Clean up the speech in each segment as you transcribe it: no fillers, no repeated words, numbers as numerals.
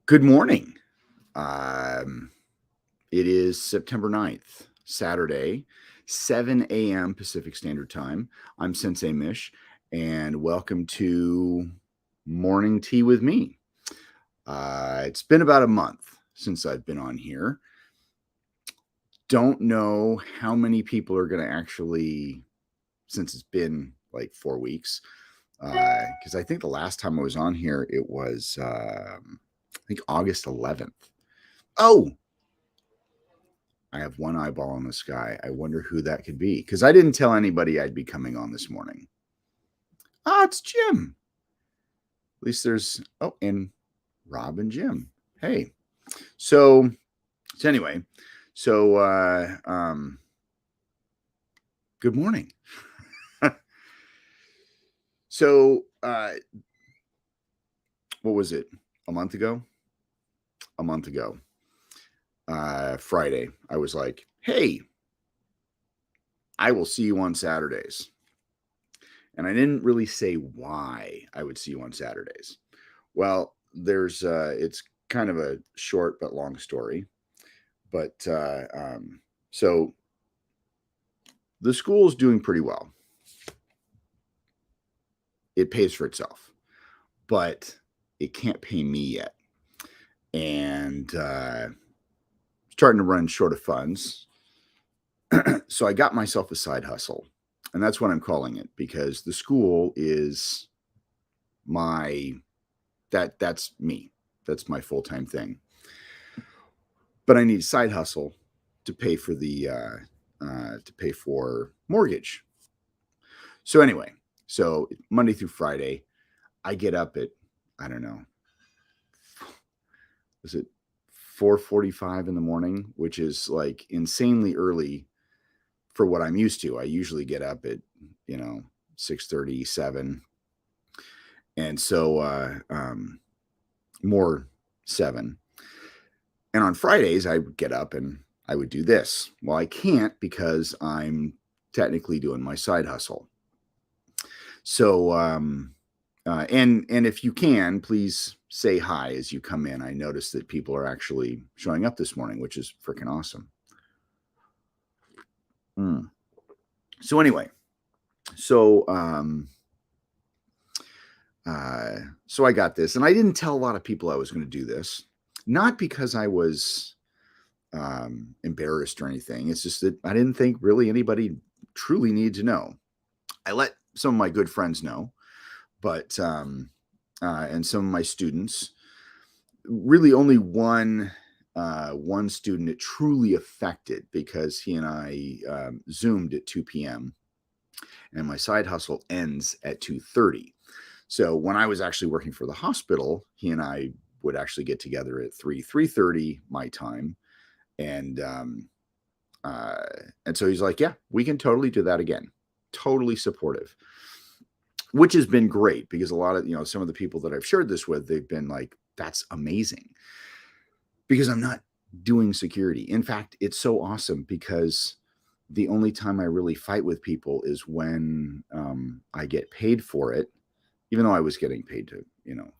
Good morning. Um, it is September 9th, Saturday, 7 a.m. Pacific Standard Time. I'm Sensei Mish, and welcome to Morning Tea with me. It's been about a month since I've been on here. Don't know how many people are going to actually, since it's been like 4 weeks, because I think the last time I was on here, it was, I think August 11th. Oh, I have one eyeball in the sky. I wonder who that could be because I didn't tell anybody I'd be coming on this morning. Ah, it's Jim. At least there's and Rob and Jim. Hey, so anyway, so good morning. So what was it? A month ago? A month ago, Friday, I was like, hey, I will see you on Saturdays. And I didn't really say why I would see you on Saturdays. Well, it's kind of a short but long story. But so the school is doing pretty well. It pays for itself, but it can't pay me yet. And starting to run short of funds. So I got myself a side hustle. And that's what I'm calling it because the school is that's me. That's my full-time thing. But I need a side hustle to pay for mortgage. So anyway, so Monday through Friday, I get up at, I don't know, is it 4:45 in the morning, which is like insanely early for what I'm used to. I usually get up at 6:30, 7, and so more 7. And on Fridays, I would get up and I would do this. Well, I can't because I'm technically doing my side hustle. So, and if you can, please say hi as you come in. I noticed that people are actually showing up this morning, which is freaking awesome. So anyway, so so I got this, and I didn't tell a lot of people I was going to do this, not because I was embarrassed or anything. It's just that I didn't think really anybody truly needed to know. I let some of my good friends know, but and some of my students. Really, only one student it truly affected because he and I zoomed at 2 p.m. and my side hustle ends at 2:30. So when I was actually working for the hospital, he and I would actually get together at 3:30 my time, and so he's like, yeah, we can totally do that again. Totally supportive, which has been great because a lot of some of the people that I've shared this with, they've been like, that's amazing, because I'm not doing security. In fact, it's so awesome because the only time I really fight with people is when I get paid for it, even though I was getting paid to,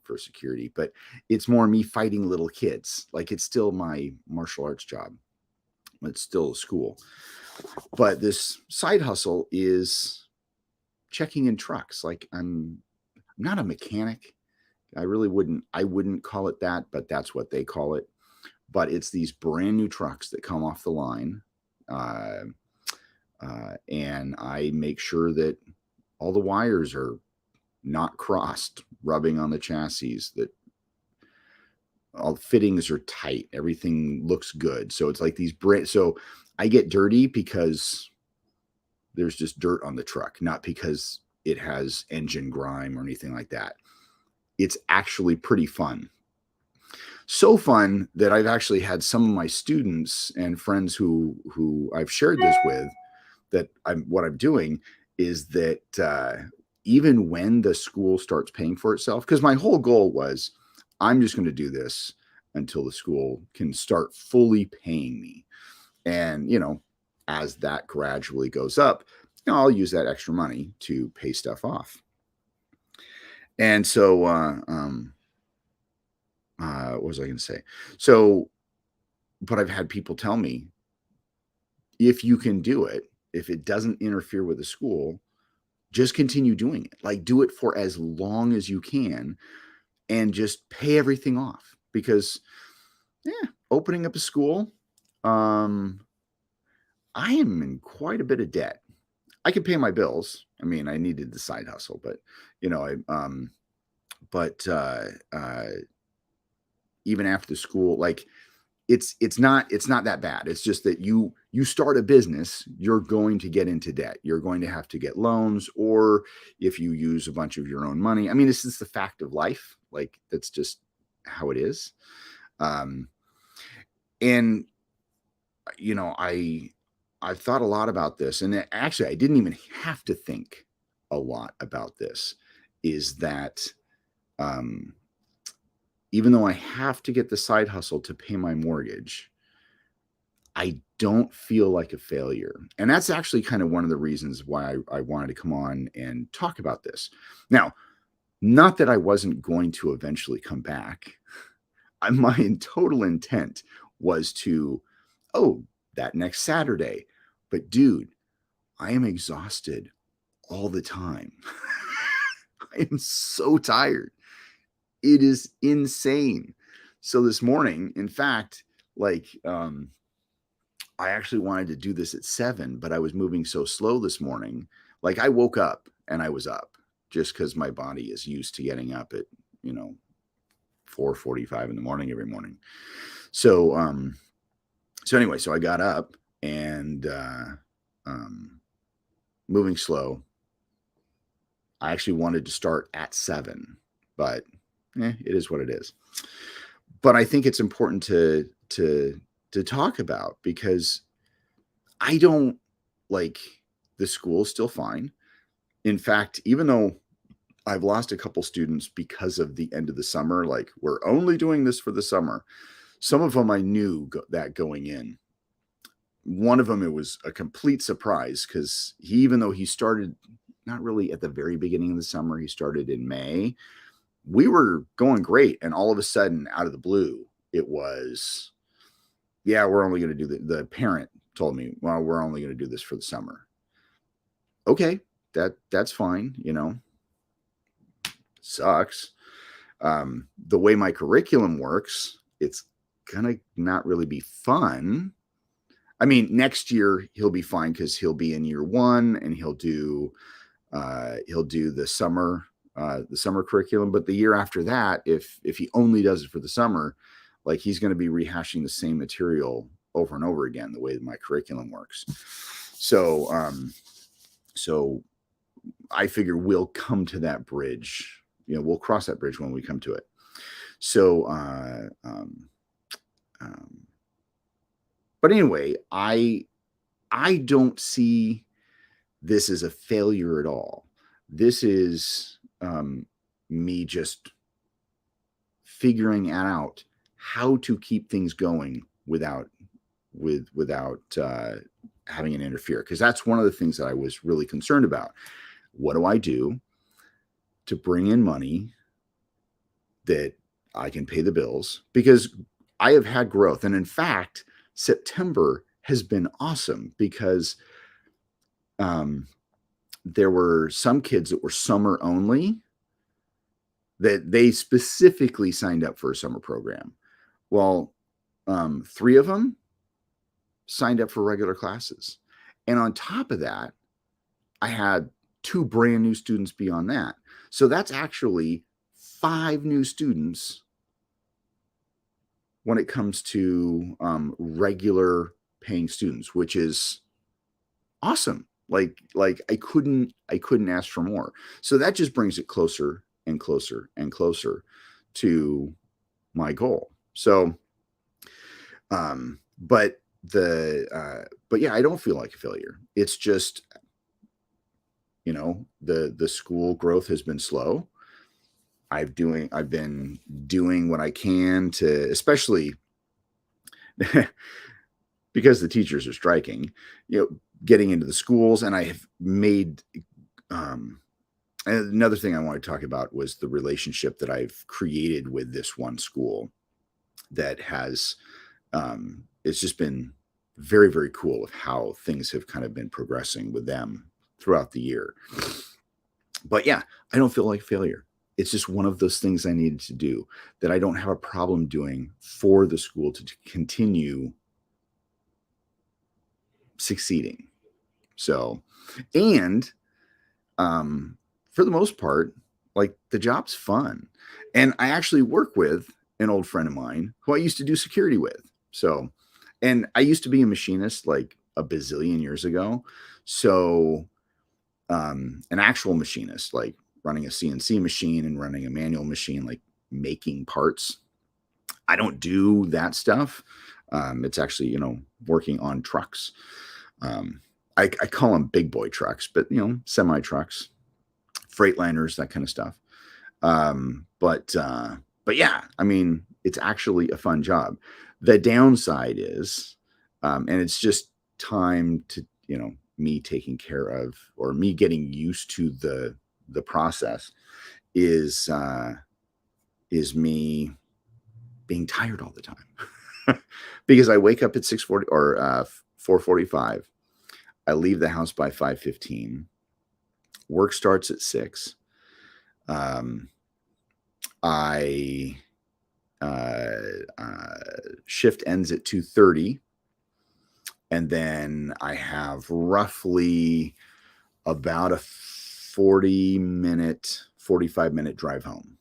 for security, but it's more me fighting little kids. Like, it's still my martial arts job. It's still a school. But this side hustle is checking in trucks. Like, I'm not a mechanic. I wouldn't call it that, but that's what they call it. But it's these brand new trucks that come off the line. And I make sure that all the wires are not crossed, rubbing on the chassis, that all the fittings are tight, everything looks good. So it's like so I get dirty because there's just dirt on the truck, not because it has engine grime or anything like that. It's actually pretty fun. So fun that I've actually had some of my students and friends who I've shared this with, that what I'm doing is that even when the school starts paying for itself, because my whole goal was, I'm just going to do this until the school can start fully paying me. And, as that gradually goes up, I'll use that extra money to pay stuff off. And so what was I going to say? So, but I've had people tell me, if you can do it, if it doesn't interfere with the school, just continue doing it. Like, do it for as long as you can and just pay everything off. Because, yeah, opening up a school, I am in quite a bit of debt. I could pay my bills. I mean, I needed the side hustle, but but even after the school, like, it's not that bad. It's just that you start a business, you're going to get into debt. You're going to have to get loans, or if you use a bunch of your own money. I mean, this is the fact of life. Like, that's just how it is. Um, and I've thought a lot about this, and actually, I didn't even have to think a lot about this. Is that um, even though I have to get the side hustle to pay my mortgage, I don't feel like a failure. And that's actually kind of one of the reasons why I wanted to come on and talk about this. Now, not that I wasn't going to eventually come back. My total intent was to, oh, that next Saturday. But dude, I am exhausted all the time. I am so tired. It is insane. So this morning, in fact, like, I actually wanted to do this at 7, but I was moving so slow this morning. Like, I woke up and I was up just because my body is used to getting up at, 4:45 in the morning every morning. So, so anyway, so I got up and moving slow. I actually wanted to start at 7, but it is what it is. But I think it's important to talk about, because I don't, like, the school's still fine. In fact, even though I've lost a couple students because of the end of the summer, like, we're only doing this for the summer. Some of them I knew that going in. One of them, it was a complete surprise, because even though he started not really at the very beginning of the summer, he started in May. We were going great, and all of a sudden, out of the blue, it was, yeah, we're only going to do the parent told me, well, we're only going to do this for the summer. Okay, that's fine, sucks. The way my curriculum works, it's gonna not really be fun. I mean, next year he'll be fine because he'll be in year 1 and he'll do the summer curriculum. But the year after that, if he only does it for the summer, like, he's going to be rehashing the same material over and over again, the way that my curriculum works. So so I figure we'll come to that bridge. We'll cross that bridge when we come to it. So but anyway, I don't see this as a failure at all. This is me just figuring out how to keep things going without having it interfere, because that's one of the things that I was really concerned about. What do I do to bring in money that I can pay the bills? Because I have had growth, and in fact, September has been awesome, because there were some kids that were summer only, that they specifically signed up for a summer program. Well, 3 of them signed up for regular classes. And on top of that, I had 2 brand new students beyond that. So that's actually 5 new students when it comes to regular paying students, which is awesome. Like I couldn't ask for more. So that just brings it closer and closer and closer to my goal. So, but yeah, I don't feel like a failure. It's just, the school growth has been slow. I've been doing what I can to, especially because the teachers are striking, getting into the schools. And I have made, another thing I want to talk about was the relationship that I've created with this one school. that has, it's just been very, very cool of how things have kind of been progressing with them throughout the year. But yeah, I don't feel like failure. It's just one of those things I needed to do that I don't have a problem doing for the school to continue succeeding. So, and for the most part, like the job's fun. And I actually work with an old friend of mine who I used to do security with. So, and I used to be a machinist like a bazillion years ago. So, an actual machinist, like running a CNC machine and running a manual machine, like making parts. I don't do that stuff. It's actually, working on trucks. I call them big boy trucks, but semi trucks, Freightliners, that kind of stuff. But yeah, I mean, it's actually a fun job. The downside is, and it's just time to, me taking care of, or me getting used to the process is me being tired all the time because I wake up at 6:40 or 4:45. I leave the house by 5:15. Work starts at 6. Um, I shift ends at 2:30, and then I have roughly about a 45-minute drive home.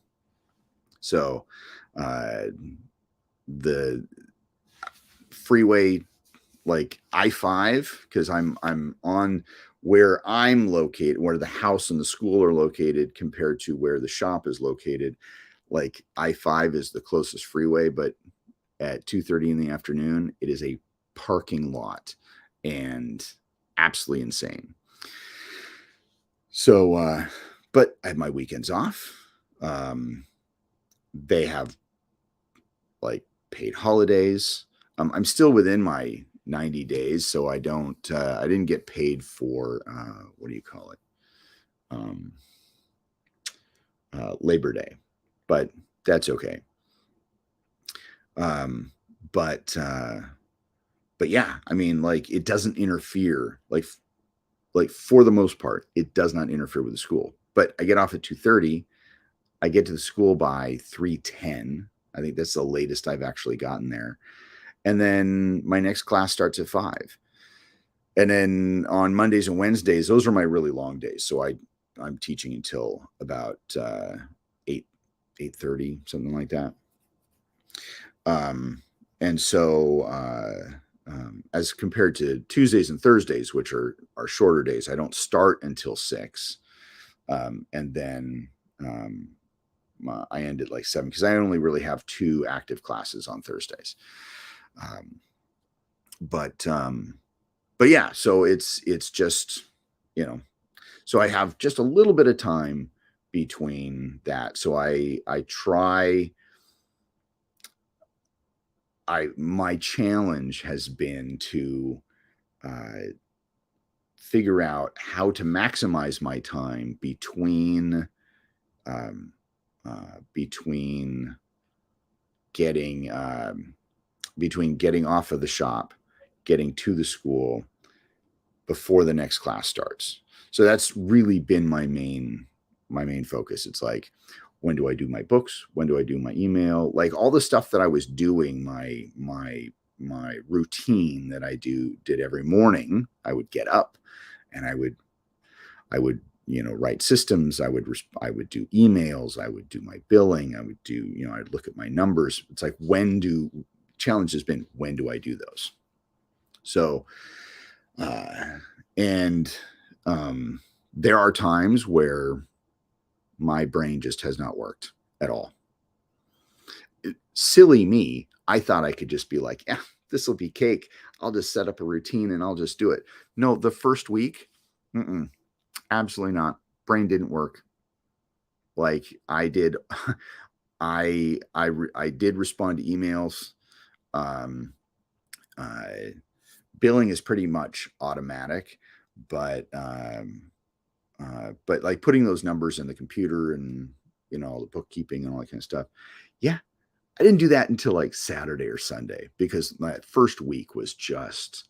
So the freeway, like I-5, because I'm on where I'm located, where the house and the school are located compared to where the shop is located. Like I-5 is the closest freeway, but at 2:30 in the afternoon, it is a parking lot and absolutely insane. So, but I have my weekends off. They have like paid holidays. I'm still within my 90 days, so I didn't get paid for, what do you call it? Labor Day, but that's okay. But yeah, I mean, like it doesn't interfere, like for the most part, it does not interfere with the school. But I get off at 2:30. I get to the school by 3:10. I think that's the latest I've actually gotten there. And then my next class starts at 5. And then on Mondays and Wednesdays, those are my really long days. So I'm teaching until about 8:30, something like that. And so as compared to Tuesdays and Thursdays, which are shorter days, I don't start until 6. And then I end at like 7 because I only really have 2 active classes on Thursdays. But yeah, so it's just, so I have just a little bit of time between that. So I try. My challenge has been to figure out how to maximize my time between getting off of the shop, getting to the school before the next class starts. So that's really been my main focus. It's like, when do I do my books? When do I do my email? Like all the stuff that I was doing, my routine that I did every morning. I would get up and I would write systems. I would do emails. I would do my billing. I would do, I'd look at my numbers. It's like, challenge has been, when do I do those? So, and there are times where my brain just has not worked at all. Silly me. I thought I could just be like, yeah, this will be cake. I'll just set up a routine and I'll just do it. No, the first week, absolutely not. Brain didn't work. Like I did, I did respond to emails. Billing is pretty much automatic, but like putting those numbers in the computer and all the bookkeeping and all that kind of stuff, yeah, I didn't do that until like Saturday or Sunday because my first week was just,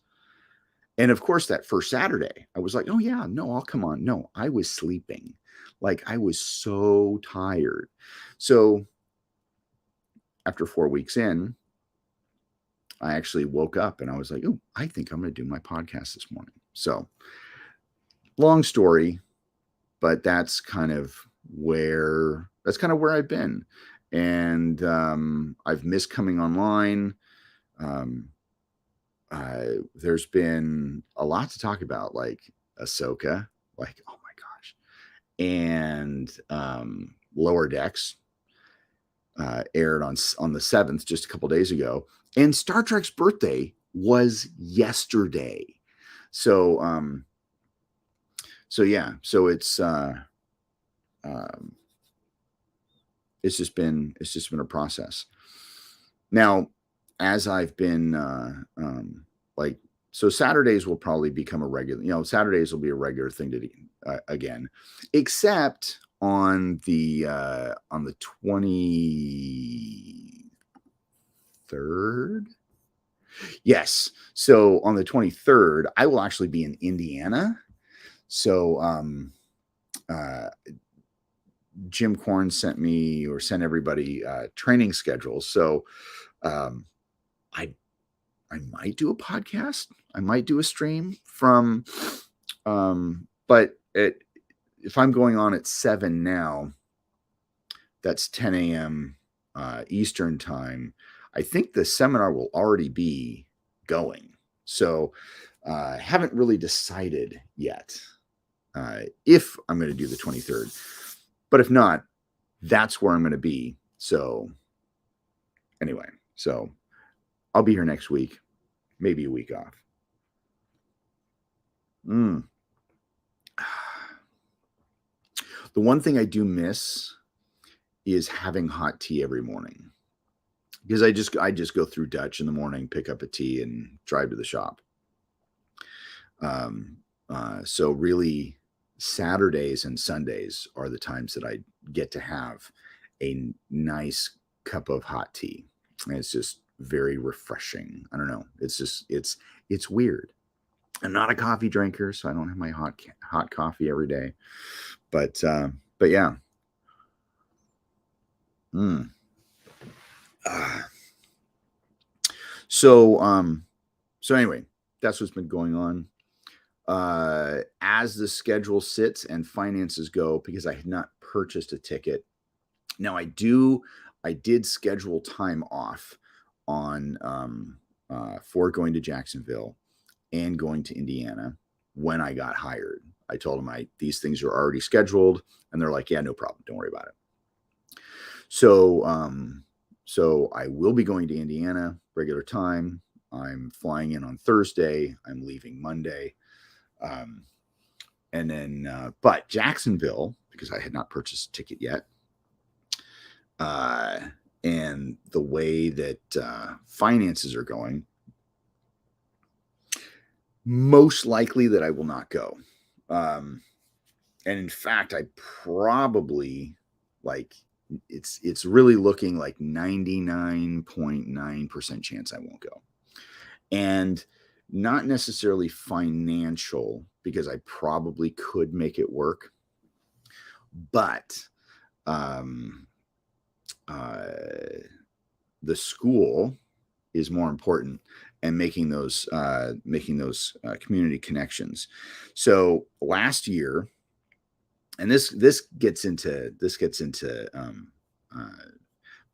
and of course, that first Saturday, I was like, oh, yeah, no, I'll come on. No, I was sleeping. Like I was so tired. So after 4 weeks in, I actually woke up and I was like, oh, I think I'm going to do my podcast this morning. So long story, but that's kind of where I've been. And I've missed coming online. Um, there's been a lot to talk about, like Ahsoka, like, oh my gosh, and Lower Decks aired on the 7th, just a couple days ago, and Star Trek's birthday was yesterday. So yeah, so um, it's just been a process. Now, as I've been like, so Saturdays will probably become a regular. Saturdays will be a regular thing to do again, except on the 23rd. Yes. So on the 23rd, I will actually be in Indiana. So Jim Korn sent everybody training schedules. So I might do a podcast. I might do a stream from, but if I'm going on at 7 now, that's 10 a.m. Eastern time. I think the seminar will already be going. So haven't really decided yet if I'm going to do the 23rd. But if not, that's where I'm going to be. So anyway, so I'll be here next week, maybe a week off. The one thing I do miss is having hot tea every morning, because I just go through Dutch in the morning, pick up a tea, and drive to the shop. So really, Saturdays and Sundays are the times that I get to have a nice cup of hot tea. And it's just very refreshing. I don't know. It's just, it's weird. I'm not a coffee drinker, so I don't have my hot coffee every day. But yeah. So anyway, that's what's been going on. As the schedule sits and finances go, because I had not purchased a ticket. Now I did schedule time off on for going to Jacksonville and going to Indiana when I got hired. I told them these things are already scheduled, and they're like, yeah, no problem. Don't worry about it. So I will be going to Indiana regular time. I'm flying in on Thursday. I'm leaving Monday. And then, but Jacksonville, because I had not purchased a ticket yet, and the way that finances are going, most likely that I will not go. And in fact, I probably, like, it's really looking like 99.9% chance I won't go. And not necessarily financial, because I probably could make it work, but the school is more important, and making those community connections. So last year, and this gets into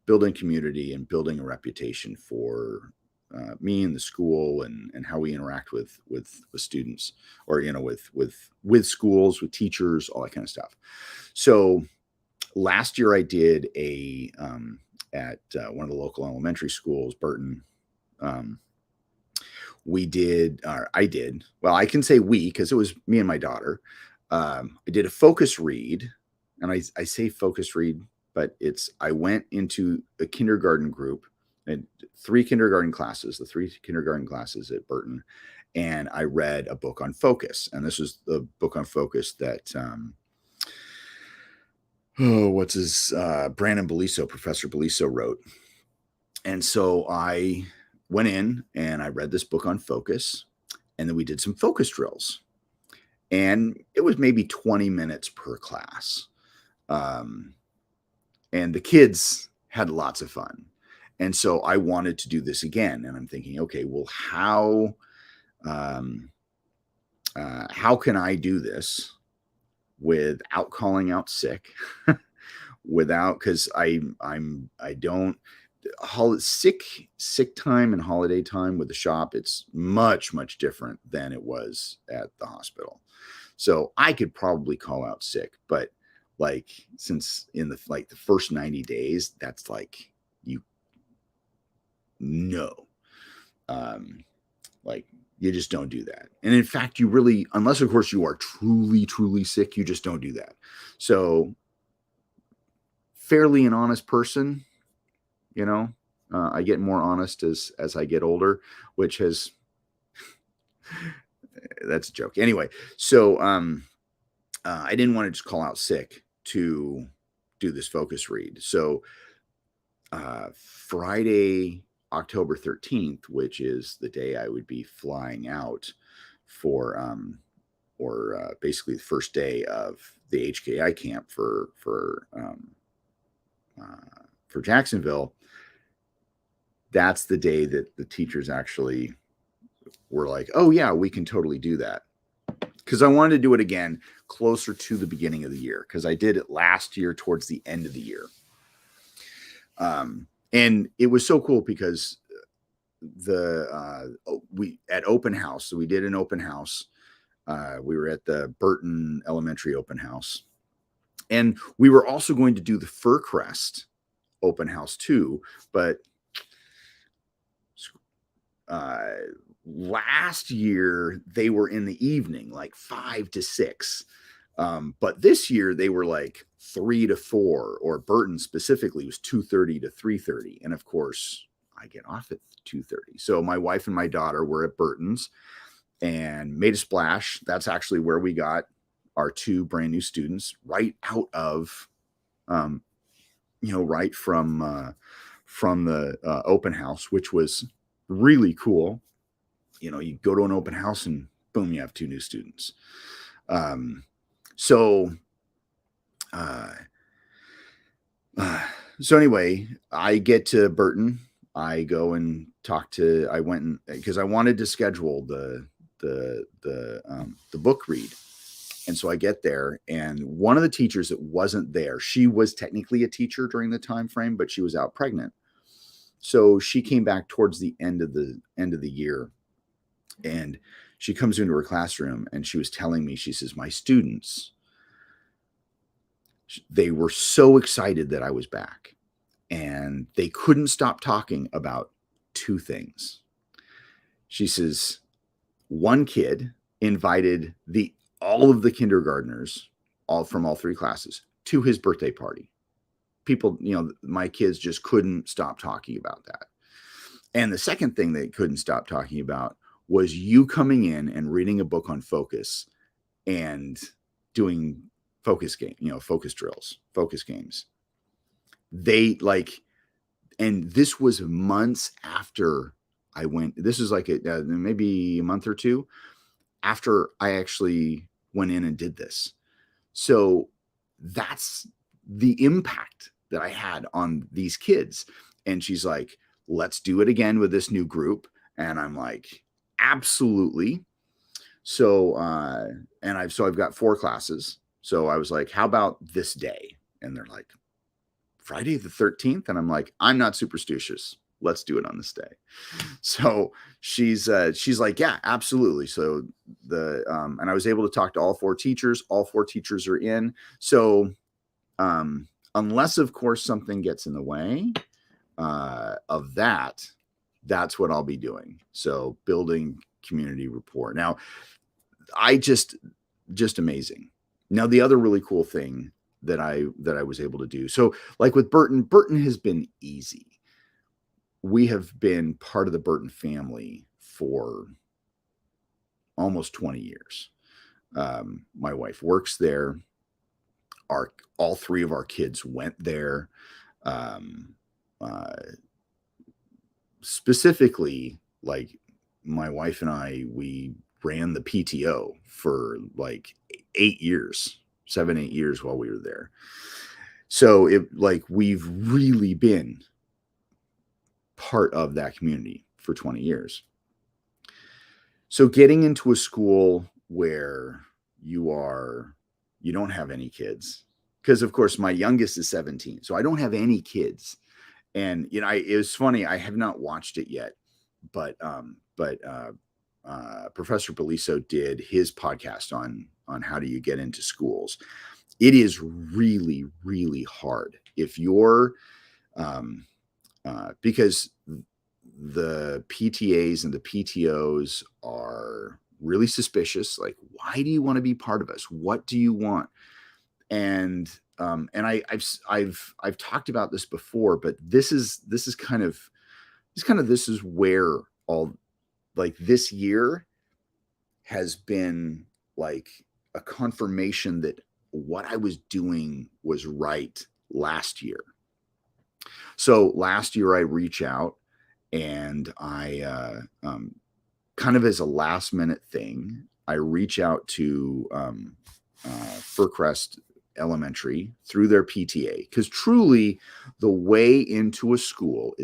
building community and building a reputation for me and the school, and how we interact with students, or with schools, with teachers, all that kind of stuff. So last year I did a at one of the local elementary schools, Burton. I did, well, I can say we, because it was me and my daughter. I did a focus read, and I say focus read, but I went into a kindergarten group, and the three kindergarten classes at Burton, and I read a book on focus. And this was the book on focus that Brandon Beliso, Professor Beliso, wrote. And so I went in and I read this book on focus, and then we did some focus drills. And it was maybe 20 minutes per class. Um, and the kids had lots of fun. And so I wanted to do this again. And I'm thinking, okay, well, um, how can I do this without calling out sick? Without, because I don't sick time and holiday time with the shop, it's much different than it was at the hospital. So I could probably call out sick, but like, since in the like the first 90 days, that's like, you know, um like, you just don't do that. And in fact, you really, unless of course you are truly sick, you just don't do that. So fairly an honest person, you know. I get more honest as I get older, which has that's a joke. Anyway, so I didn't want to just call out sick to do this focus read. So Friday, October 13th, which is the day I would be flying out for basically the first day of the HKI camp for Jacksonville. That's the day that the teachers actually were like, oh yeah, we can totally do that. Because I wanted to do it again closer to the beginning of the year, because I did it last year towards the end of the year. And it was so cool because we at open house, so we did an open house. We were at the Burton Elementary open house, and we were also going to do the Furcrest open house too, but last year they were in the evening, like 5 to 6. But this year they were like 3 to 4, or Burton specifically was 2:30 to 3:30. And of course, I get off at 2:30. So my wife and my daughter were at Burton's and made a splash. That's actually where we got our 2 brand new students, right out of, right from the open house, which was really cool. You go to an open house and boom, you have 2 new students. So anyway, I get to Burton. I go and I went because I wanted to schedule the book read. And so I get there, and one of the teachers that wasn't there, she was technically a teacher during the time frame, but she was out pregnant. So she came back towards the end of the year, and she comes into her classroom and she was telling me, she says, my students, they were so excited that I was back, and they couldn't stop talking about 2 things. She says, one kid invited all of the kindergartners, all from all 3 classes, to his birthday party. People, my kids just couldn't stop talking about that. And the second thing they couldn't stop talking about was you coming in and reading a book on focus and doing focus drills, focus games. They and this was months after I went. This is like maybe a month or 2 after I actually went in and did this. So that's the impact that I had on these kids. And she's like, let's do it again with this new group. And I'm like, absolutely. So, I've got 4 classes. So I was like, how about this day? And they're like, Friday the 13th. And I'm like, I'm not superstitious. Let's do it on this day. So she's like, yeah, absolutely. So and I was able to talk to all 4 teachers. All 4 teachers are in. So, unless of course something gets in the way of that, that's what I'll be doing. So building community rapport. Now, I just amazing. Now, the other really cool thing that I was able to do. So like with Burton has been easy. We have been part of the Burton family for almost 20 years. My wife works there. All 3 of our kids went there. specifically, like my wife and I, we ran the PTO for like 8 years, 7, 8 years while we were there. So we've really been part of that community for 20 years. So getting into a school where you don't have any kids, because of course my youngest is 17, so I don't have any kids. And it was funny. I have not watched it yet, but Professor Beliso did his podcast on how do you get into schools. It is really, really hard if you're because the PTAs and the PTOs are really suspicious. Like, why do you want to be part of us? What do you want? And I've talked about this before, but this is where all, like, this year has been like a confirmation that what I was doing was right last year. So last year I reach out and I kind of as a last minute thing, I reach out to Furcrest Elementary through their PTA, because truly the way into a school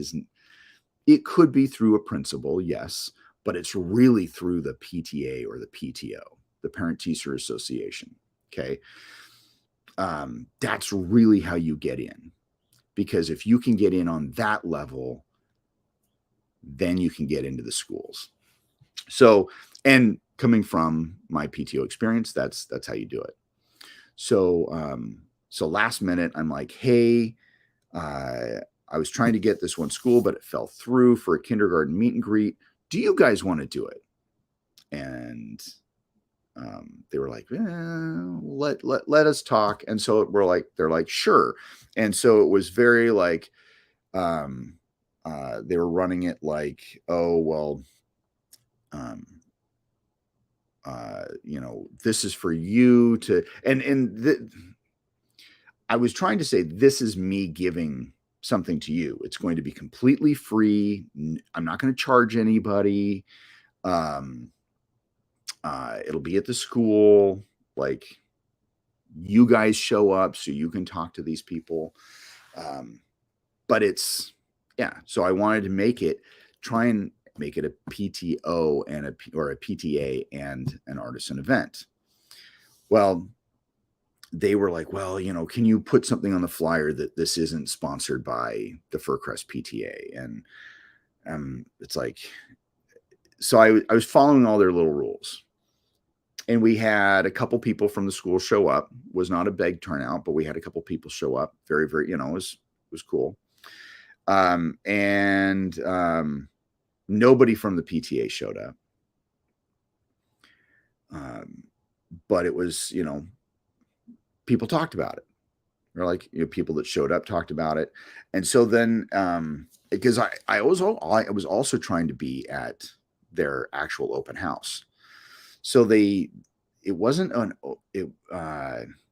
it could be through a principal, yes, but it's really through the PTA or the PTO, the Parent Teacher Association. Okay. That's really how you get in, because if you can get in on that level, then you can get into the schools. So, and coming from my PTO experience, that's how you do it. So, so last minute, I'm like, hey, I was trying to get this one school, but it fell through for a kindergarten meet and greet. Do you guys want to do it? And they were like, let us talk. And so they're like, sure. And so it was very like, they were running it like, oh, well, this is for you to, I was trying to say, this is me giving something to you. It's going to be completely free. I'm not going to charge anybody. It'll be at the school. Like, you guys show up so you can talk to these people. But so I wanted to try and make it a PTO or a PTA and an artisan event. Well, they were like, well, can you put something on the flyer that this isn't sponsored by the Furcrest PTA? And it's like, so I was following all their little rules. And we had a couple people from the school show up. It was not a big turnout, but we had a couple people show up. Very, very, it was cool. Nobody from the PTA showed up. But it was, people talked about it. Or like, people that showed up talked about it. And so then, because I was also trying to be at their actual open house. So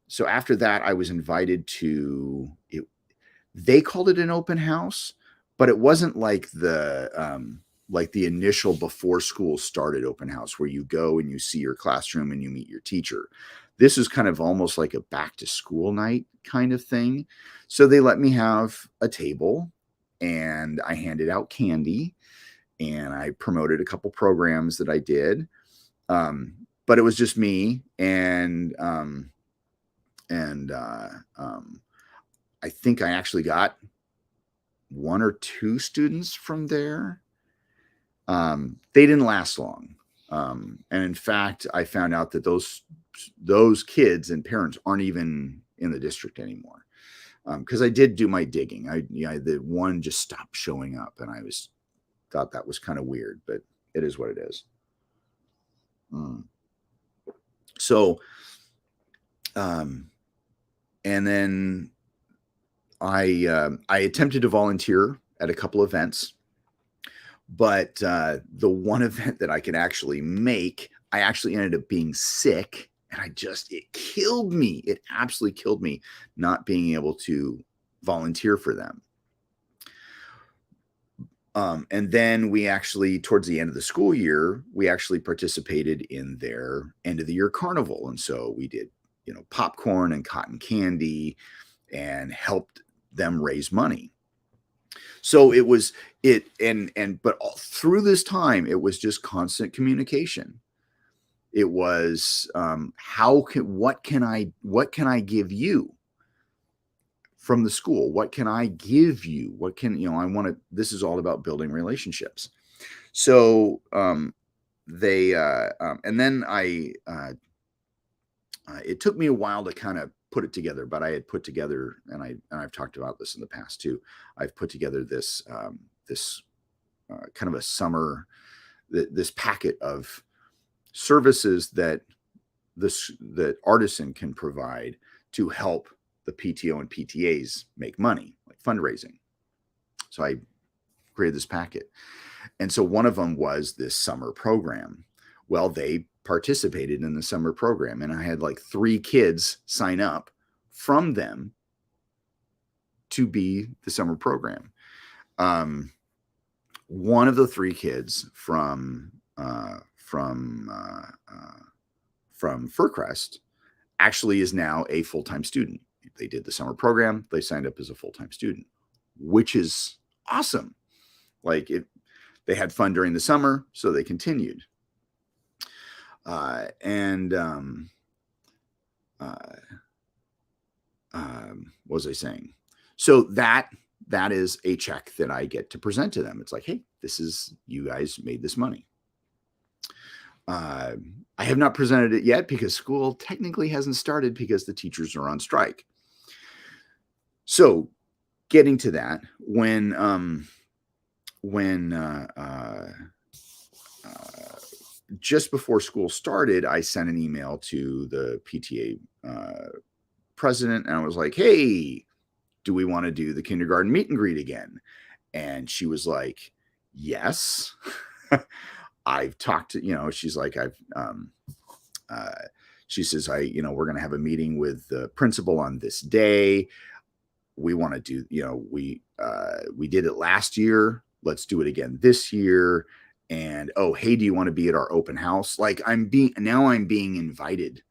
so after that, I was invited to it. They called it an open house, but it wasn't like the initial before school started open house where you go and you see your classroom and you meet your teacher. This is kind of almost like a back to school night kind of thing. So they let me have a table and I handed out candy and I promoted a couple programs that I did. But it was just me and I think I actually got 1 or 2 students from there. They didn't last long. And in fact, I found out that those kids and parents aren't even in the district anymore. Because I did do my digging. The one just stopped showing up, and I thought that was kind of weird, but it is what it is. So, and then I attempted to volunteer at a couple events, but the one event that I could actually make, I actually ended up being sick, and it killed me. It absolutely killed me not being able to volunteer for them. And then we actually, towards the end of the school year, we actually participated in their end of the year carnival. And so we did, popcorn and cotton candy and helped them raise money. So it was but through this time, it was just constant communication. It was, what can I give you from the school? What can I give you? What can, I want to, this is all about building relationships. So, and then it took me a while to kind of put it together, but I had put together, and I've talked about this in the past too. I've put together this, kind of a summer, this packet of services that that Artisan can provide to help the PTO and PTAs make money, like fundraising. So I created this packet. And so one of them was this summer program. Well, they participated in the summer program, and I had like 3 kids sign up from them to be the summer program. One of the 3 kids from Furcrest actually is now a full-time student. They did the summer program. They signed up as a full-time student, which is awesome. Like they had fun during the summer, so they continued. What was I saying? So that is a check that I get to present to them. It's like, hey, you guys made this money. I have not presented it yet because school technically hasn't started because the teachers are on strike. So getting to that, when just before school started, I sent an email to the PTA president, and I was like, hey, do we want to do the kindergarten meet and greet again? And she was like, yes. I've talked to, she's like, she says, we're going to have a meeting with the principal on this day. We want to do, we did it last year. Let's do it again this year. And, oh, hey, do you want to be at our open house? Like I'm being invited.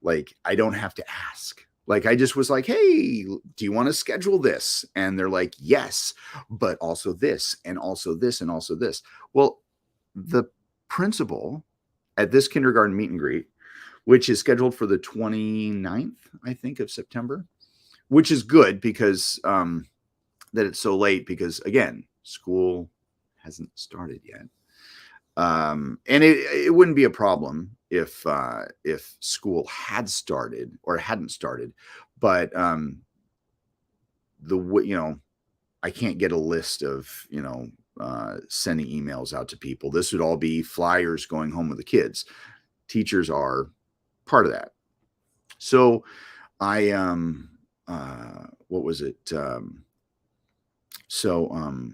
Like I don't have to ask. Like I just was like, hey, do you want to schedule this? And they're like, yes, but also this and also this and also this. Well, the principal at this kindergarten meet and greet, which is scheduled for the 29th, I think, of September, which is good because that it's so late because, again, school hasn't started yet. And it wouldn't be a problem if school had started or hadn't started, but I can't get a list of sending emails out to people. This would all be flyers going home with the kids. Teachers are part of that. So I what was it? So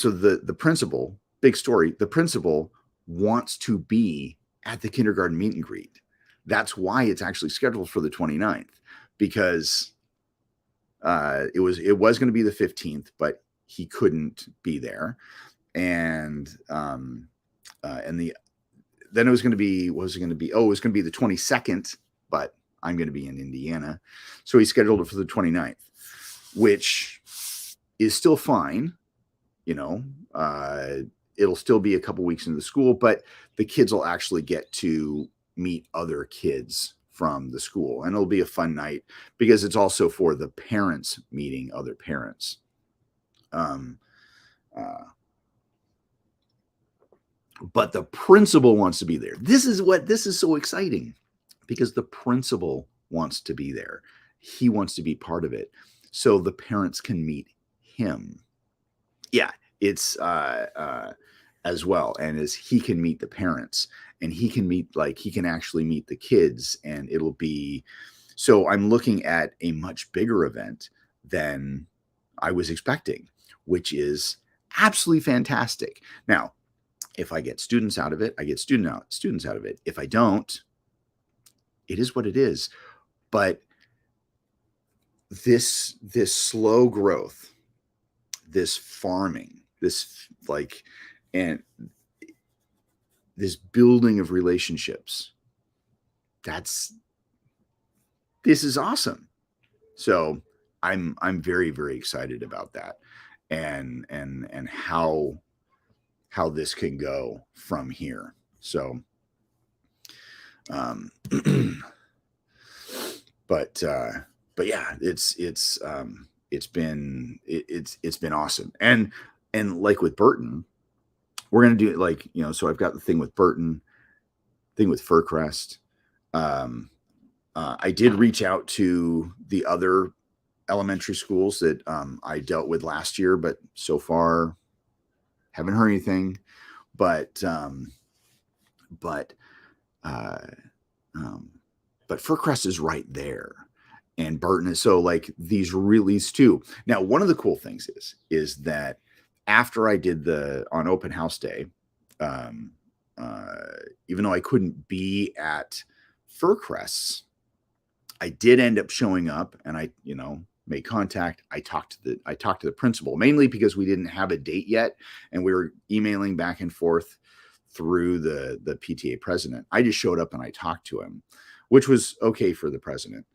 the principal, big story, the principal wants to be at the kindergarten meet and greet. That's why it's actually scheduled for the 29th, because it was going to be the 15th, but he couldn't be there. And then it was going to be, what was it going to be? Oh, it was going to be the 22nd, but I'm going to be in Indiana. So he scheduled it for the 29th, which is still fine. It'll still be a couple weeks into the school, but the kids will actually get to meet other kids from the school, and it'll be a fun night because it's also for the parents meeting other parents. But the principal wants to be there. This is so exciting because the principal wants to be there. He wants to be part of it, so the parents can meet him. Yeah, it's as well, and as he can meet the parents, and he can actually meet the kids, and it'll be. So I'm looking at a much bigger event than I was expecting, which is absolutely fantastic. Now, if I get students out of it, I get students out of it. If I don't, it is what it is. But this slow growth, this farming, this like, and this building of relationships. This is awesome. So I'm very, very excited about that, and how this can go from here. So, but yeah, it's been awesome. And like with Burton, we're gonna do it like, so I've got the thing with Burton, thing with Furcrest. I did reach out to the other elementary schools that I dealt with last year, but so far haven't heard anything. But Furcrest is right there, and Burton is, so like these too. Now, one of the cool things is that after I did on open house day, even though I couldn't be at Furcrest's, I did end up showing up, and I, made contact. I talked to the principal, mainly because we didn't have a date yet, and we were emailing back and forth through the PTA president. I just showed up and I talked to him, which was okay for the president.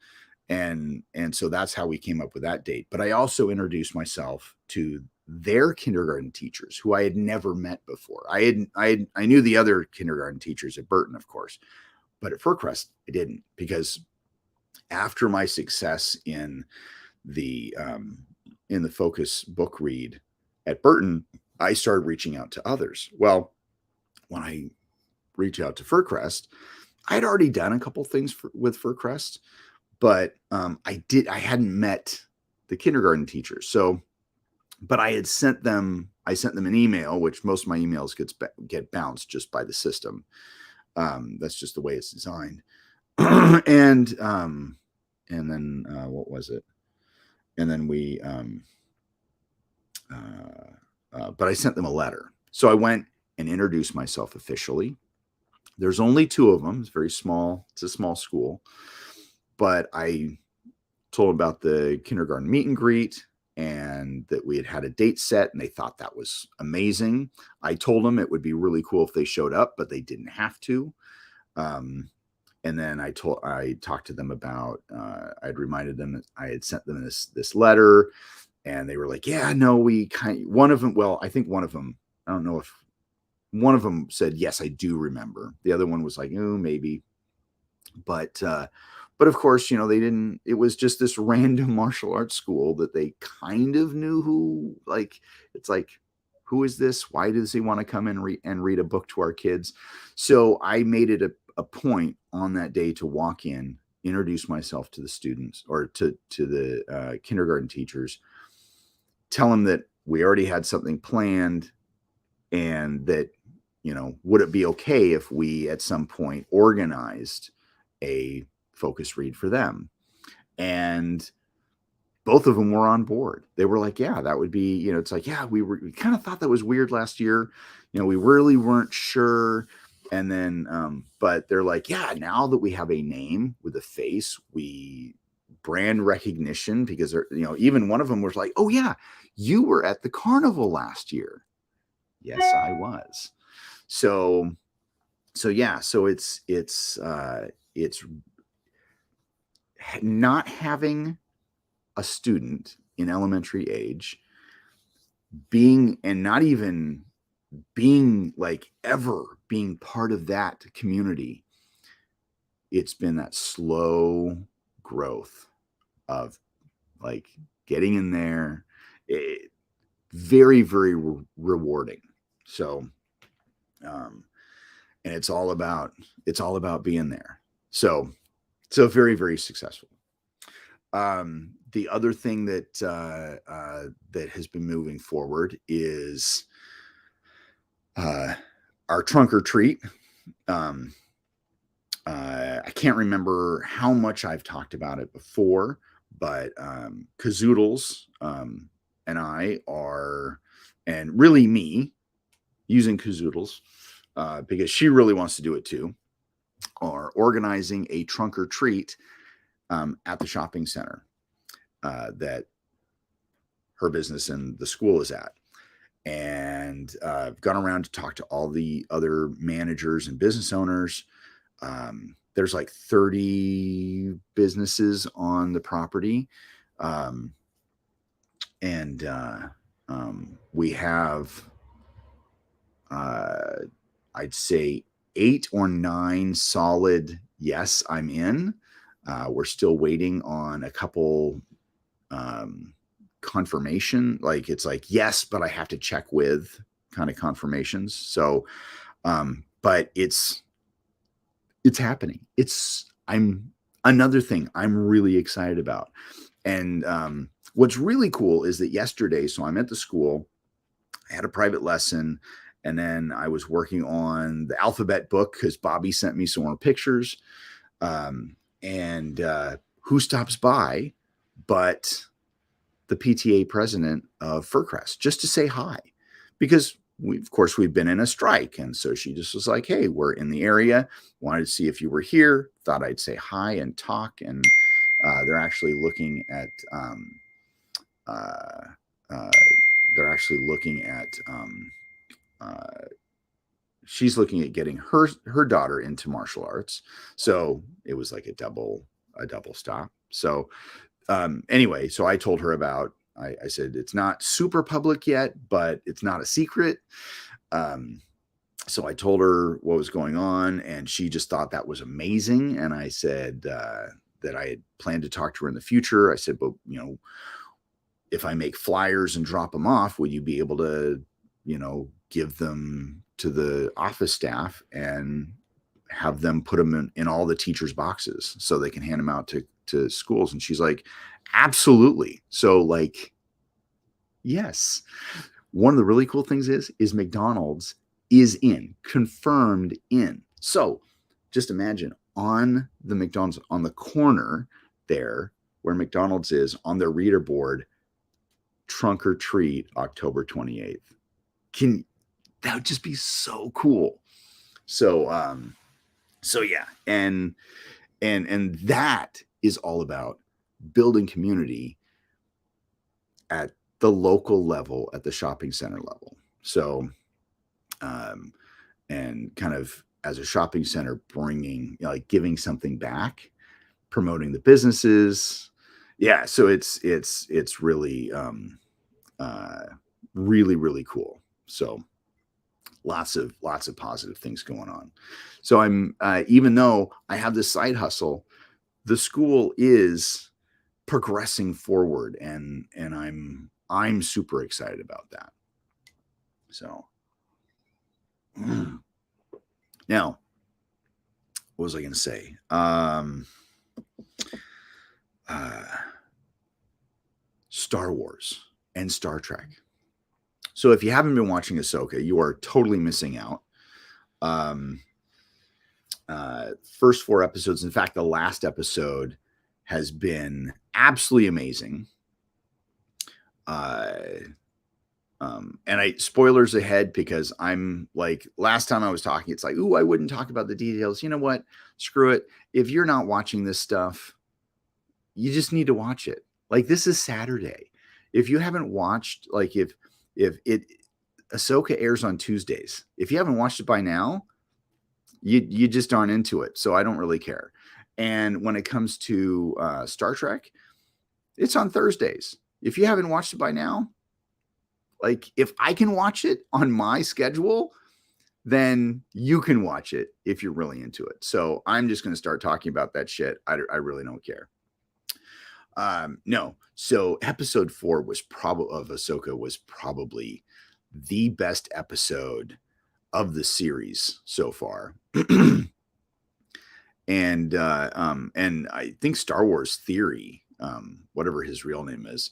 And so that's how we came up with that date. But I also introduced myself to their kindergarten teachers, who I had never met before. I knew the other kindergarten teachers at Burton, of course, but at Furcrest I didn't, because after my success in the focus book read at Burton, I started reaching out to others. Well, when I reached out to Furcrest, I'd already done a couple things with Furcrest, but I hadn't met the kindergarten teachers. So, but I sent them an email, which most of my emails get bounced just by the system. That's just the way it's designed. And then what was it? And then we, but I sent them a letter. So I went and introduced myself officially. There's only 2 of them. It's very small. It's a small school. But I told them about the kindergarten meet and greet, and that we had a date set, and they thought that was amazing. I told them it would be really cool if they showed up, but they didn't have to. And then I talked to them about, I'd reminded them that I had sent them this letter, and they were like, yeah, no, one of them, well, I think one of them, I don't know if one of them said, yes, I do remember. The other one was like, oh, maybe. But of course, they didn't, it was just this random martial arts school that they kind of knew who, like, it's like, who is this? Why does he want to come and read a book to our kids? So I made it a point on that day to walk in, introduce myself to the students, or to the kindergarten teachers, tell them that we already had something planned, and that, would it be okay if we at some point organized a focus read for them? And both of them were on board. They were like, yeah, that would be, it's like, yeah, we kind of thought that was weird last year. We really weren't sure. And then, but they're like, yeah, now that we have a name with a face, we brand recognition, because they're, even one of them was like, oh yeah, you were at the carnival last year. Yes, I was. So yeah, so it's not having a student in elementary age and not even being like ever being part of that community. It's been that slow growth of like getting in there. Very, very rewarding. So, and it's all about being there. So very, very successful. The other thing that that has been moving forward is our trunk or treat. I can't remember how much I've talked about it before, but Kazoodles and I are, and really me, using Kazoodles because she really wants to do it too, are organizing a trunk or treat at the shopping center that her business and the school is at. And I've gone around to talk to all the other managers and business owners. There's like 30 businesses on the property. And we have, I'd say 8 or 9 solid yes, I'm in. We're still waiting on a couple confirmation. Like it's like, yes, but I have to check with kind of confirmations. So, but it's happening. I'm another thing I'm really excited about. And what's really cool is that yesterday, so I'm at the school, I had a private lesson, and then I was working on the alphabet book because Bobby sent me some more pictures. And who stops by but the PTA president of Fircrest just to say hi, because of course we've been in a strike. And so she just was like, hey, we're in the area, wanted to see if you were here, thought I'd say hi and talk. And they're actually looking at she's looking at getting her daughter into martial arts. So it was like a double stop. So anyway, so I told her about, I said, it's not super public yet, but it's not a secret. So I told her what was going on, and she just thought that was amazing. And I said that I had planned to talk to her in the future. I said, but if I make flyers and drop them off, would you be able to, give them to the office staff and have them put them in all the teachers' boxes so they can hand them out to schools? And she's like, absolutely. So like, yes. One of the really cool things is McDonald's is confirmed in. So just imagine on the McDonald's, on the corner there where McDonald's is, on their reader board, trunk or treat October 28th. That would just be so cool. So yeah, and that is all about building community at the local level, at the shopping center level. So and kind of as a shopping center, bringing, giving something back, promoting the businesses. Yeah, so it's really really, really cool. So lots of positive things going on. So I'm even though I have this side hustle, the school is progressing forward, and I'm super excited about that. So now, what was I going to say? Star Wars and Star Trek. So if you haven't been watching Ahsoka, you are totally missing out. First 4 episodes, in fact, the last episode has been absolutely amazing. And spoilers ahead, because I'm like, last time I was talking, it's like, ooh, I wouldn't talk about the details. You know what? Screw it. If you're not watching this stuff, you just need to watch it. Like, this is Saturday. If you haven't watched, like, if Ahsoka airs on Tuesdays, if you haven't watched it by now, you just aren't into it. So I don't really care. And when it comes to Star Trek, it's on Thursdays. If you haven't watched it by now, like, if I can watch it on my schedule, then you can watch it if you're really into it. So I'm just going to start talking about that shit. I really don't care. No. So episode 4 of Ahsoka was probably the best episode of the series so far. And I think Star Wars Theory, whatever his real name is,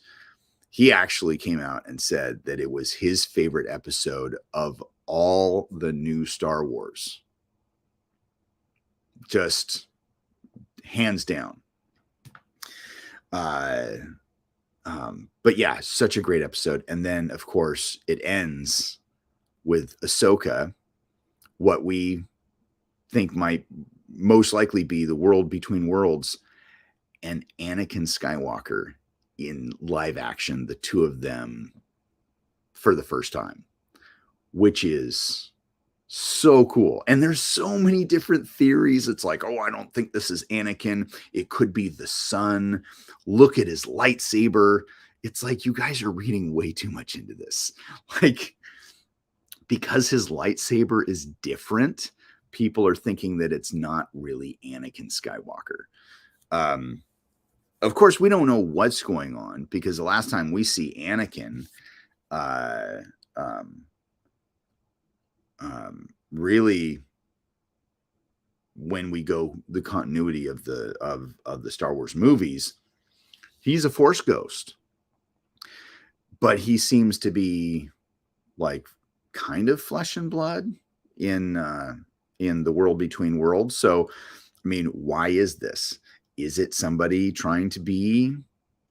he actually came out and said that it was his favorite episode of all the new Star Wars. Just hands down. But yeah, such a great episode. And then, of course, it ends with Ahsoka, what we think might most likely be the world between worlds, and Anakin Skywalker in live action, the two of them for the first time, which is so cool. And there's so many different theories. It's like, oh, I don't think this is Anakin. It could be the son. Look at his lightsaber. It's like, you guys are reading way too much into this. Like, because his lightsaber is different, people are thinking that it's not really Anakin Skywalker. Of course, we don't know what's going on, because the last time we see Anakin, really, when we go the continuity of the Star Wars movies, he's a Force ghost, but he seems to be like kind of flesh and blood in the World Between Worlds. So, I mean, why is this? Is it somebody trying to be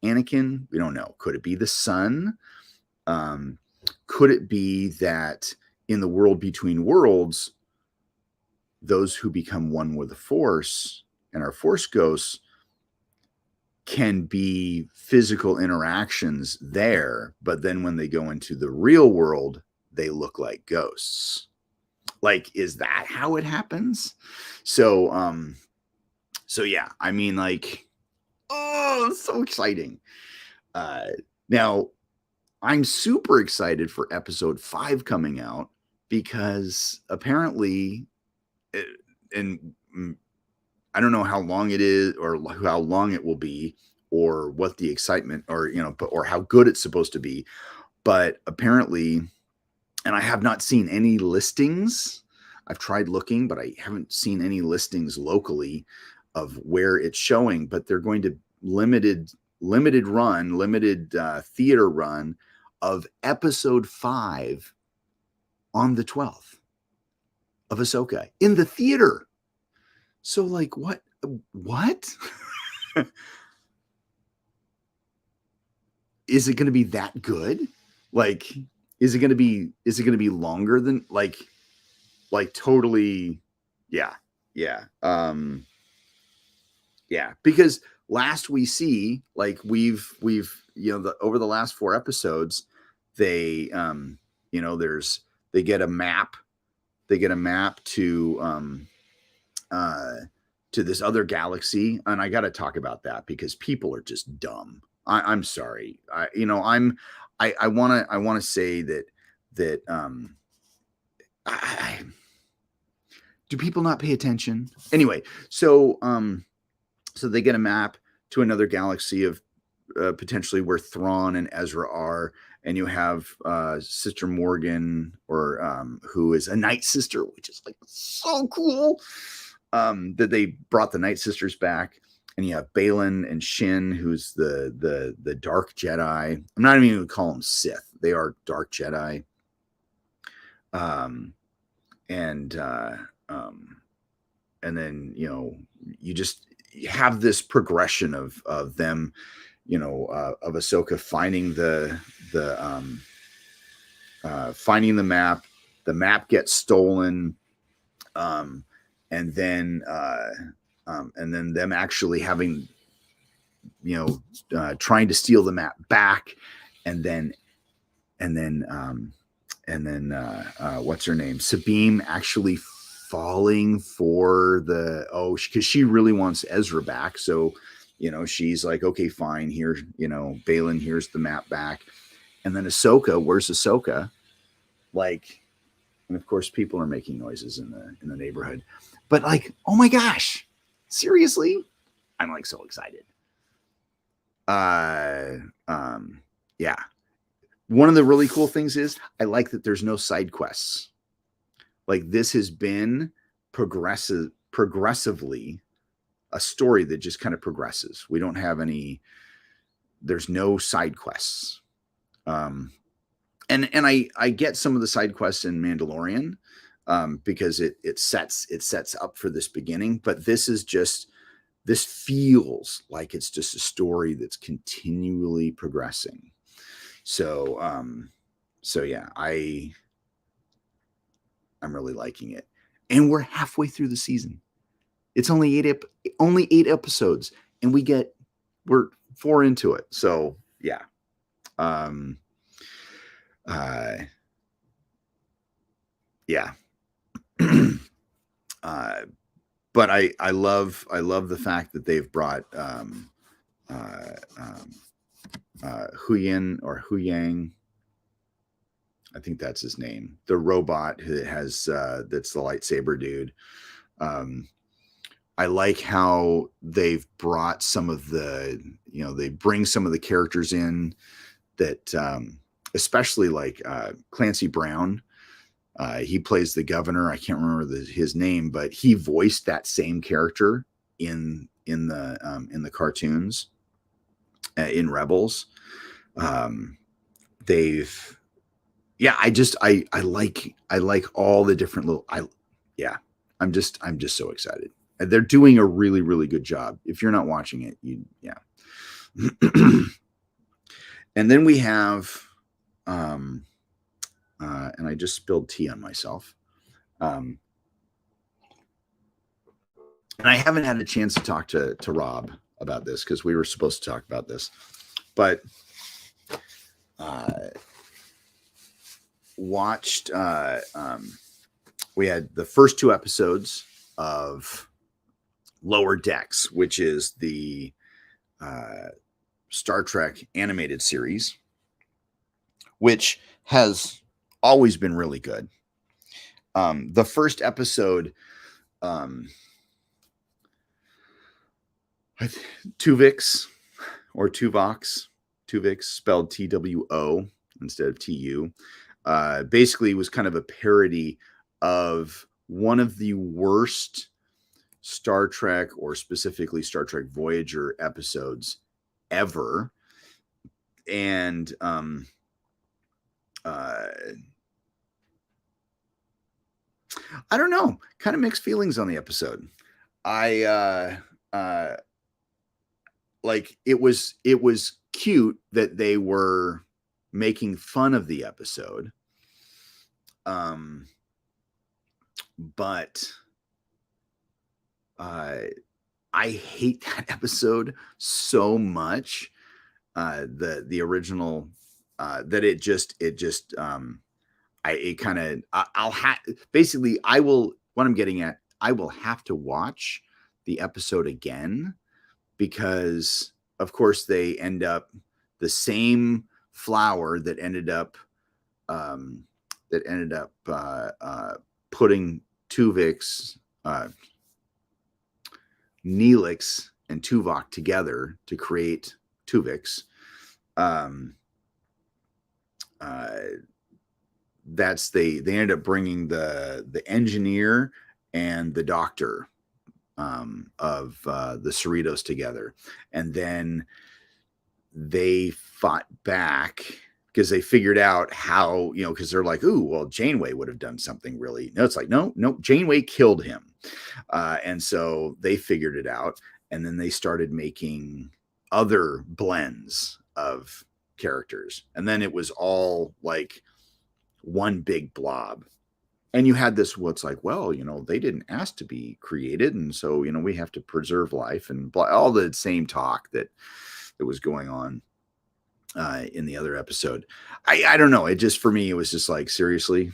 Anakin? We don't know. Could it be the son? Could it be that in the World Between Worlds, those who become one with the Force and are Force ghosts can be physical interactions there, but then when they go into the real world, they look like ghosts? Like, is that how it happens? So yeah, I mean, like, oh, so exciting. Now, I'm super excited for episode 5 coming out, because apparently, and I don't know how long it is, or how long it will be, or what the excitement, or, or how good it's supposed to be. But apparently, and I have not seen any listings. I've tried looking, but I haven't seen any listings locally of where it's showing. But they're going to limited theater run of episode 5 on the 12th of Ahsoka in the theater. So, like, what? Is it going to be that good? Like, is it going to be longer than like totally? Yeah. Because last we see, like, we've over the last 4 episodes, they they get a map to this other galaxy, and I got to talk about that, because people are just dumb. I'm sorry. I want to say that do people not pay attention? Anyway, so they get a map to another galaxy of potentially where Thrawn and Ezra are, and you have Sister Morgan, or who is a Night Sister, which is like so cool, that they brought the Night Sisters back. And you have Balin and Shin, who's the Dark Jedi. I'm not even going to call them Sith; they are Dark Jedi. And then you just have this progression of them, of Ahsoka finding finding the map. The map gets stolen, and then them actually having, trying to steal the map back, and then what's her name? Sabine actually falling for because she really wants Ezra back. So, she's like, okay, fine. Here, Balin, here's the map back. And then Ahsoka, where's Ahsoka? Like, and of course, people are making noises in the neighborhood. But like, oh my gosh, seriously? I'm like so excited. Yeah. One of the really cool things is I like that there's no side quests. Like, this has been progressively a story that just kind of progresses. We don't have there's no side quests. And I get some of the side quests in Mandalorian, because it sets up for this beginning, but this feels like it's just a story that's continually progressing. So yeah, I'm really liking it. And we're halfway through the season. It's only 8 episodes, and we're 4 into it. So yeah. Um, yeah. But I love the fact that they've brought Huyin or Huyang. I think that's his name. The robot who has that's the lightsaber dude. I like how they've brought some of the, they bring some of the characters in that, especially like Clancy Brown. He plays the governor. I can't remember his name, but he voiced that same character in the cartoons in Rebels. They've, yeah, I like all the different little, I'm just so excited. They're doing a really, really good job. If you're not watching it, yeah. And then we have, and I just spilled tea on myself. And I haven't had a chance to talk to Rob about this because we were supposed to talk about this, but watched, we had the first 2 episodes of Lower Decks, which is the Star Trek animated series, which has always been really good. The first episode, Tuvix or Tuvox, spelled TWO instead of TU, basically was kind of a parody of one of the worst Star Trek, or specifically Star Trek Voyager episodes ever. And I don't know, kind of mixed feelings on the episode. I like it was cute that they were making fun of the episode. But I hate that episode so much. The original, that what I'm getting at, I will have to watch the episode again, because of course they end up the same flower that ended up putting Tuvix, Neelix and Tuvok together to create Tuvix. They ended up bringing the engineer and the doctor of the Cerritos together, and then they fought back because they figured out how, because they're like, ooh, well, Janeway would have done something really. No, it's like, no, Janeway killed him. And so they figured it out. And then they started making other blends of characters. And then it was all like one big blob. And you had this, what's like, well, they didn't ask to be created. And so, we have to preserve life, and all the same talk that was going on in the other episode. I don't know. It just, for me, it was just like, seriously.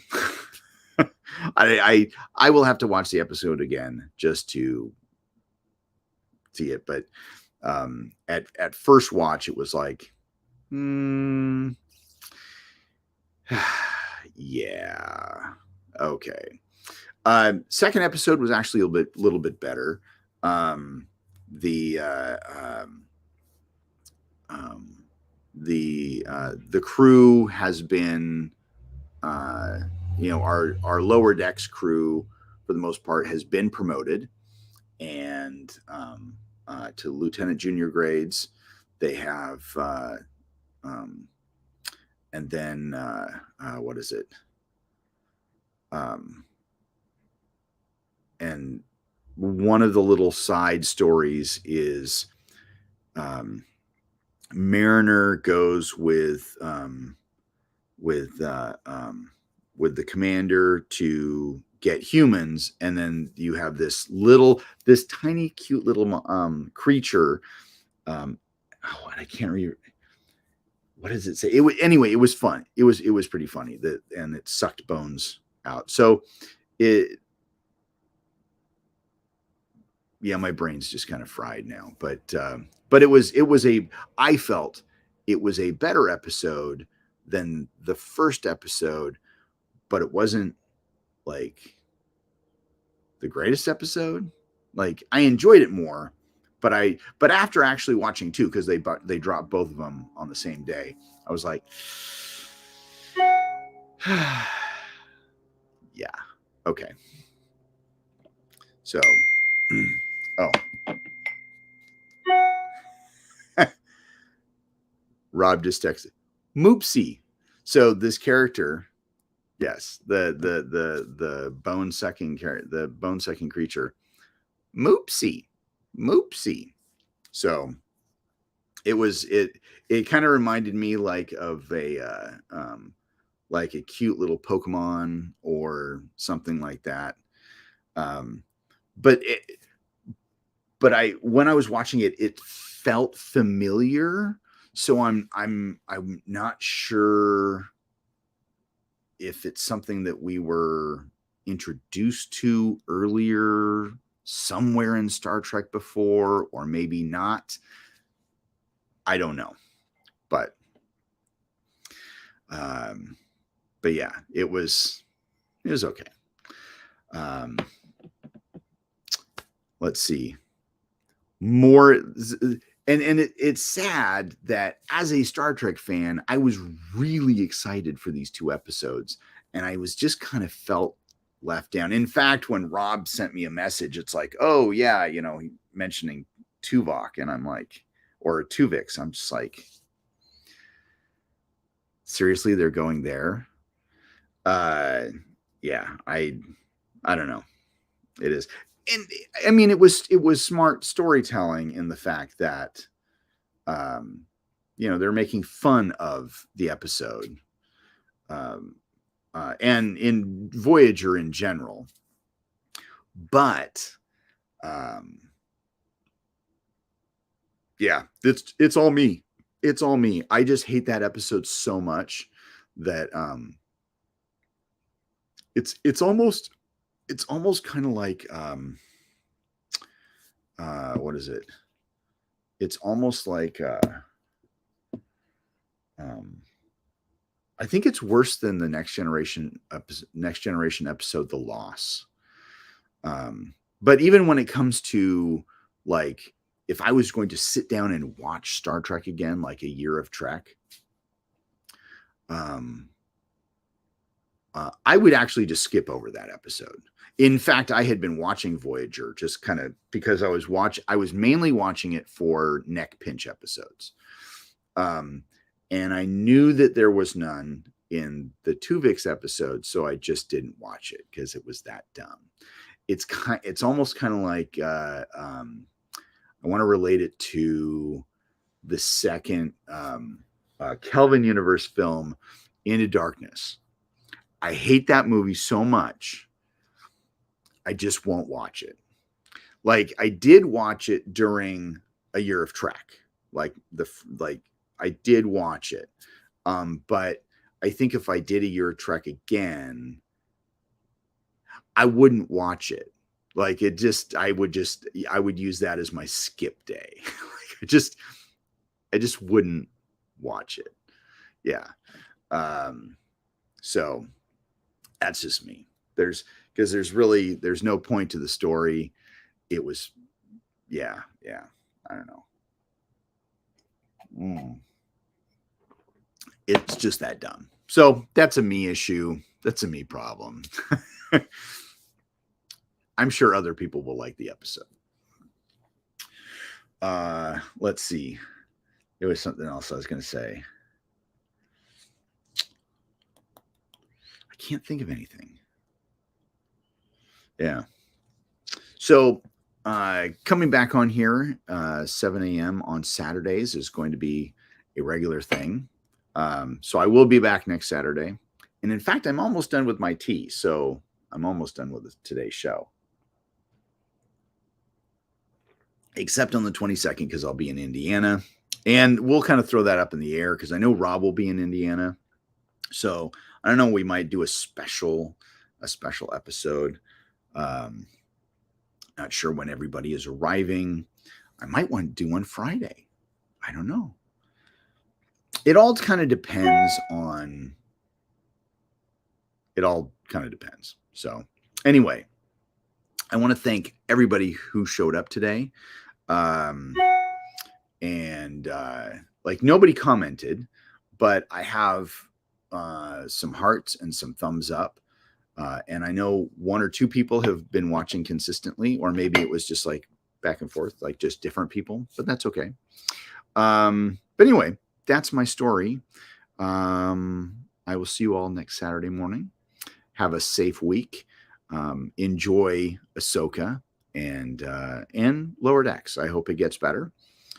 I will have to watch the episode again just to see it. But at first watch, it was like, yeah, okay. Second episode was actually a little bit better. The crew has been, our Lower Decks crew, for the most part, has been promoted, and to lieutenant junior grades. They have, and then what is it? And one of the little side stories is Mariner goes with the commander to get humans, and then you have this tiny cute little creature I can't read. What does it say? It was anyway. It was fun. It was pretty funny. And it sucked bones out. So it. Yeah, my brain's just kind of fried now. But it was I felt it was a better episode than the first episode, but it wasn't like the greatest episode. Like I enjoyed it more, but after actually watching two, because they dropped both of them on the same day, I was like, yeah, okay. So, oh, Rob just texted Moopsie. So this character, yes, the bone sucking character, the bone sucking creature, Moopsie. So it kind of reminded me like of a cute little Pokemon or something like that. But when I was watching it, it felt familiar. So I'm not sure if it's something that we were introduced to earlier somewhere in Star Trek before, or maybe not. I don't know, but yeah, it was okay. Let's see more. And it's sad that as a Star Trek fan, I was really excited for these two episodes, and I was just kind of felt left down. In fact, when Rob sent me a message, it's like, oh yeah, mentioning Tuvok, and I'm like, or Tuvix, I'm just like, seriously, they're going there. Yeah, I don't know. It is. And I mean, it was smart storytelling in the fact that, they're making fun of the episode, and in Voyager in general. But, yeah, it's all me. It's all me. I just hate that episode so much that it's almost kind of like what is it? It's almost like I think it's worse than the Next Generation episode, The Loss. But even when it comes to like, if I was going to sit down and watch Star Trek again, like A Year of Trek, I would actually just skip over that episode. In fact, I had been watching Voyager just kind of because I was mainly watching it for neck pinch episodes. And I knew that there was none in the Tuvix episode, so I just didn't watch it because it was that dumb. It's almost kind of like I want to relate it to the second Kelvin Universe film, Into Darkness. I hate that movie so much, I just won't watch it. Like I did watch it during A Year of Trek. I did watch it. But I think if I did A Year of Trek again, I wouldn't watch it. Like I would use that as my skip day. I just wouldn't watch it. Yeah. So that's just me. There's no point to the story. It was, yeah. I don't know. It's just that dumb. So that's a me issue. That's a me problem. I'm sure other people will like the episode. Let's see. There was something else I was going to say. I can't think of anything. Yeah. So coming back on here, 7 a.m. on Saturdays is going to be a regular thing. So I will be back next Saturday. And in fact, I'm almost done with my tea. So I'm almost done with today's show. Except on the 22nd, because I'll be in Indiana. And we'll kind of throw that up in the air because I know Rob will be in Indiana. So I don't know. We might do a special episode. Not sure when everybody is arriving. I might want to do one Friday. I don't know. It all kind of depends on. It all kind of depends. So anyway, I want to thank everybody who showed up today. Like nobody commented, but I have some hearts and some thumbs up. And I know one or two people have been watching consistently, or maybe it was just like back and forth, like just different people, but that's okay. But anyway, that's my story. I will see you all next Saturday morning. Have a safe week. Enjoy Ahsoka and Lower Decks. I hope it gets better.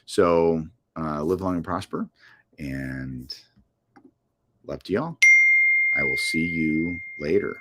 So live long and prosper, and love to y'all. I will see you later.